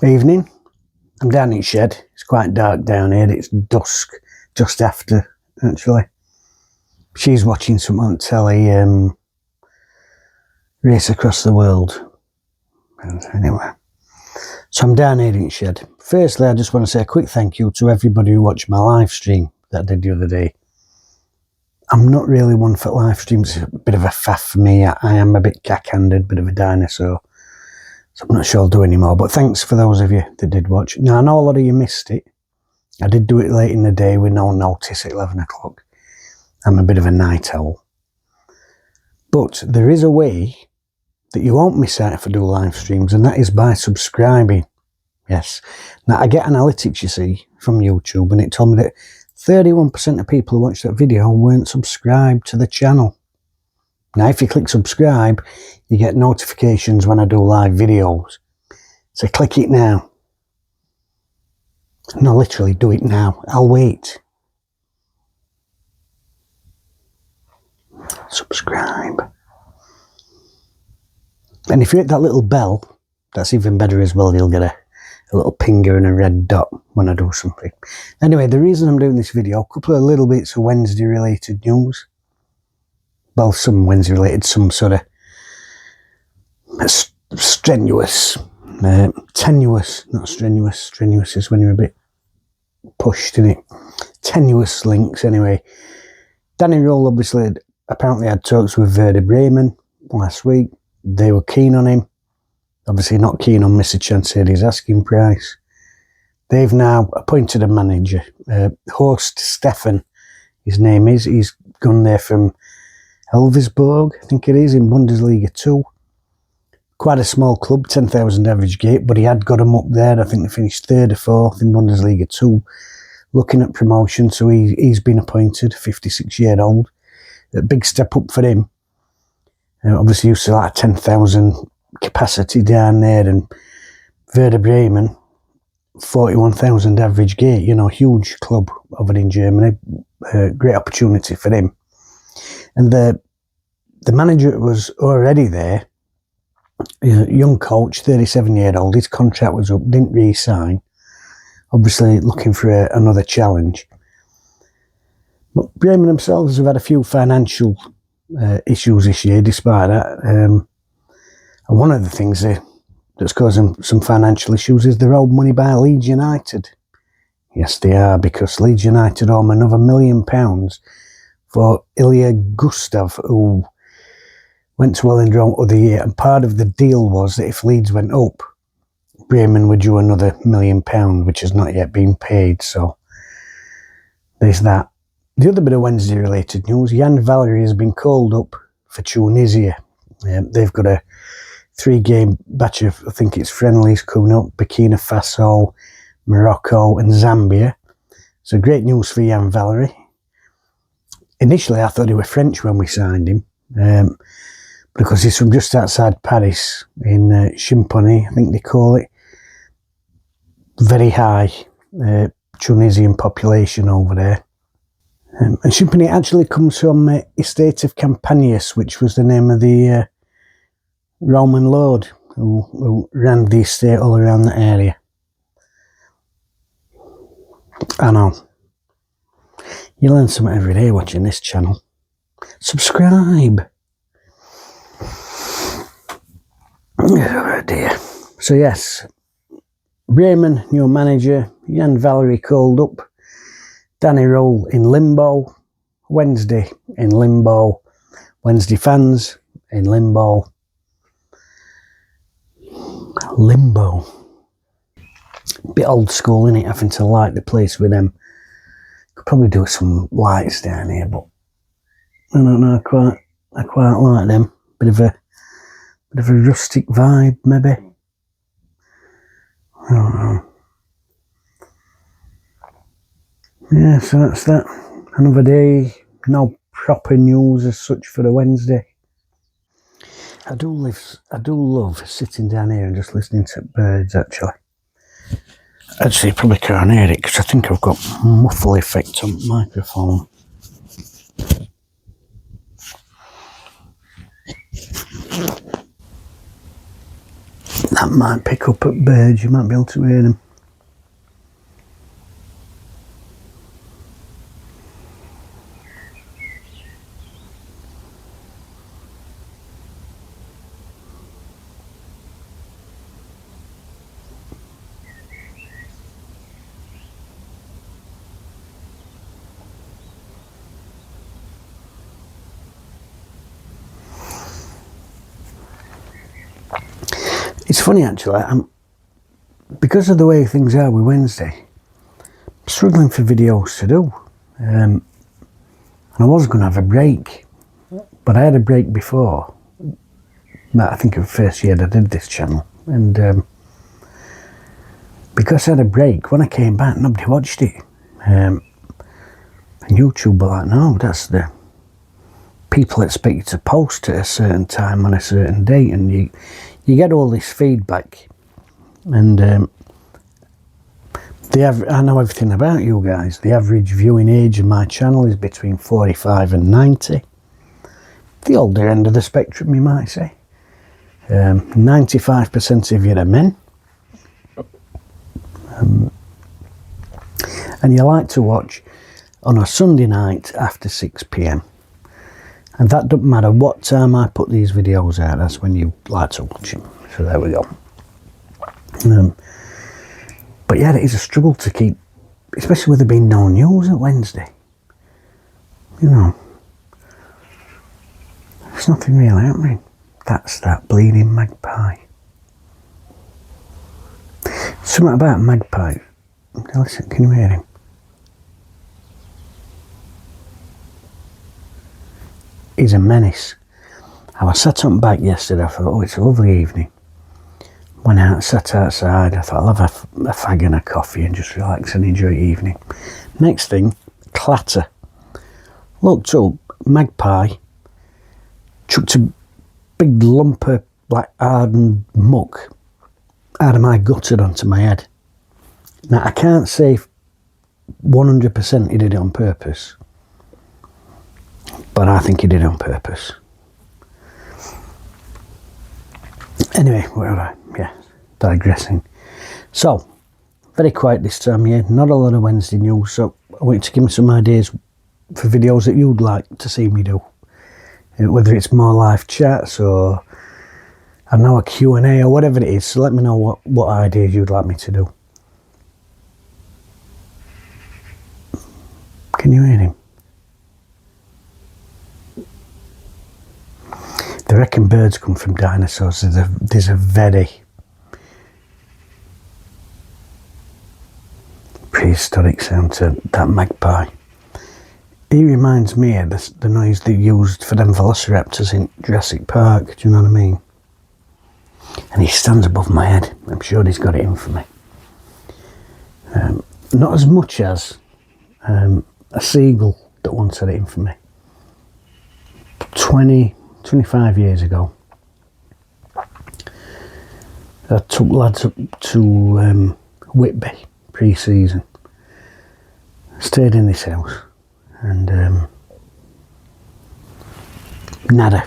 Evening. I'm down in shed. It's quite dark down here. It's dusk, just after, actually. She's watching something on telly, Race Across the World. Anyway, so I'm down here in shed. Firstly, I just want to say a quick thank you to everybody who watched my live stream that I did the other day. I'm not really one for live streams. It's a bit of a faff for me. I am a bit cack-handed, bit of a dinosaur. So I'm not sure I'll do any more, but thanks for those of you that did watch. Now, I know a lot of you missed it. I did do it late in the day with no notice at 11 o'clock. I'm a bit of a night owl. But there is a way that you won't miss out if I do live streams, and that is by subscribing. Yes. Now, I get analytics, you see, from YouTube, and it told me that 31% of people who watched that video weren't subscribed to the channel. Now, if you click subscribe, you get notifications when I do live videos. So click it now. No, literally, do it now. I'll wait. Subscribe. And if you hit that little bell, that's even better as well. You'll get a little pinger and a red dot when I do something. Anyway, the reason I'm doing this video, a couple of little bits of Wednesday related news. Well, some Wednesday related, some sort of strenuous, tenuous, not strenuous. Strenuous is when you're a bit pushed in it. Tenuous links, anyway. Danny Rohl obviously apparently had talks with Werder Bremen last week. They were keen on him. Obviously not keen on Mr. Chancery's asking price. They've now appointed a manager. Horst Stefan, his name is. He's gone there from Elversberg, I think it is, in Bundesliga 2. Quite a small club, 10,000 average gate, but he had got them up there. I think they finished 3rd or 4th in Bundesliga 2. Looking at promotion, so he's been appointed, 56-year-old. A big step up for him. Obviously used to like 10,000 capacity down there, and Werder Bremen, 41,000 average gate, you know, huge club over in Germany. Great opportunity for him. And the manager was already there, young coach, 37-year-old. His contract was up, didn't re-sign. Obviously looking for another challenge. But Bremen themselves have had a few financial issues this year, despite that. And one of the things that's causing some financial issues is they're owed money by Leeds United. Yes, they are, because Leeds United owe them another £1 million for Ilya Gustav, who went to Wellington other year, and part of the deal was that if Leeds went up, Bremen would due another £1 million, which has not yet been paid, so there's that. The other bit of Wednesday-related news, Valery has been called up for Tunisia. They've got a 3-game batch of, I think it's friendlies coming up, Burkina Faso, Morocco and Zambia. So great news for Valery. Initially, I thought he was French when we signed him, because he's from just outside Paris in Champagny, I think they call it. Very high Tunisian population over there. And Champagny actually comes from estate of Campanius, which was the name of the Roman lord who ran the estate all around the area. I know. You learn something every day watching this channel. Subscribe. Oh dear. So yes, Bremen, new manager, Valery called up. Danny Rohl in limbo. Wednesday in limbo. Wednesday fans in limbo. Limbo. Bit old school, innit? Having to light the place with them. Could probably do some lights down here, but I don't know. I quite like them. Bit of a rustic vibe, maybe. I don't know. Yeah, so that's that. Another day. No proper news as such for a Wednesday. I do love sitting down here and just listening to birds, actually. Actually, you probably can't hear it because I think I've got muffle effect on the microphone. That might pick up at birds, you might be able to hear them. It's funny actually, because of the way things are with Wednesday, I'm struggling for videos to do. And I was going to have a break, but I had a break before. I think it was the first year that I did this channel. And because I had a break, when I came back, nobody watched it. And YouTube were like, no, that's the... People expect you to post at a certain time on a certain date, and you get all this feedback, and I know everything about you guys. The average viewing age of my channel is between 45 and 90. The older end of the spectrum, you might say. 95% of you are men. And you like to watch on a Sunday night after 6 p.m. And that doesn't matter what time I put these videos out, that's when you like to watch them. So there we go. But yeah, it is a struggle to keep, especially with there being no news at Wednesday. You know, there's nothing really happening. That's that bleeding magpie. Something about magpie. Listen, can you hear him? He's a menace. I was sat on back yesterday, I thought, oh, it's a lovely evening. Went out, sat outside, I thought I'll have a fag and a coffee and just relax and enjoy the evening. Next thing, clatter. Looked up, magpie, chucked a big lump of like hardened muck out of my gutter onto my head. Now I can't say 100% he did it on purpose, but I think he did it on purpose. Anyway, digressing. So, very quiet this time of year, not a lot of Wednesday news, so I want you to give me some ideas for videos that you'd like to see me do. Whether it's more live chats or, I don't know, a Q&A or whatever it is, so let me know what ideas you'd like me to do. Can you hear him? They reckon birds come from dinosaurs. There's a very prehistoric sound to that magpie. He reminds me of the noise they used for them velociraptors in Jurassic Park, do you know what I mean? And he stands above my head. I'm sure he's got it in for me. Not as much as a seagull that once had it in for me. 25 years ago, I took lads up to Whitby pre-season. Stayed in this house, and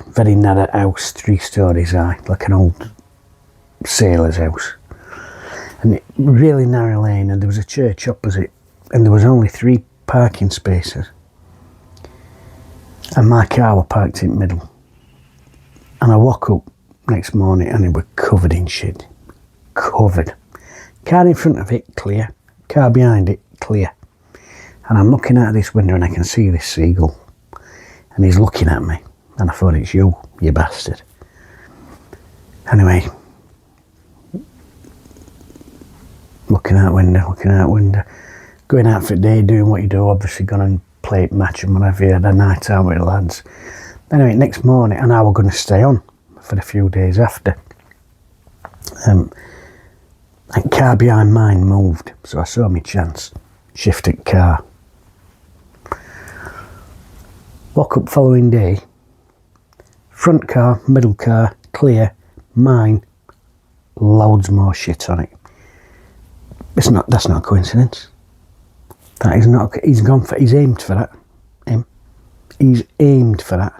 very nada house, 3 stories high, like an old sailor's house, and it really narrow lane, and there was a church opposite, and there was only 3 parking spaces, and my car was parked in the middle. And I woke up next morning and it was covered in shit. Covered. Car in front of it, clear. Car behind it, clear. And I'm looking out of this window and I can see this seagull. And he's looking at me. And I thought, it's you bastard. Anyway. Looking out window. Going out for the day, doing what you do. Obviously going and play match and whatever. You had a night out with the lads. Anyway, next morning, and I was going to stay on for a few days after. And car behind mine moved, so I saw my chance. Shifted car. Woke up following day. Front car, middle car, clear. Mine, loads more shit on it. That's not a coincidence. That is not. He's aimed for that. Him. He's aimed for that.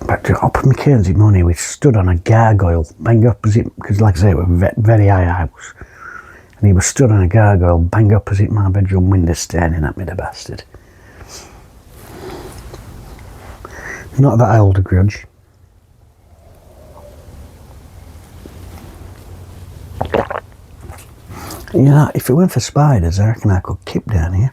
back to up in my Cairnsey money, we stood on a gargoyle, bang opposite, because like I say, it was a very high house. And he was stood on a gargoyle, bang opposite my bedroom window, staring at me, the bastard. Not that I hold a grudge. You know, if it weren't for spiders, I reckon I could keep down here.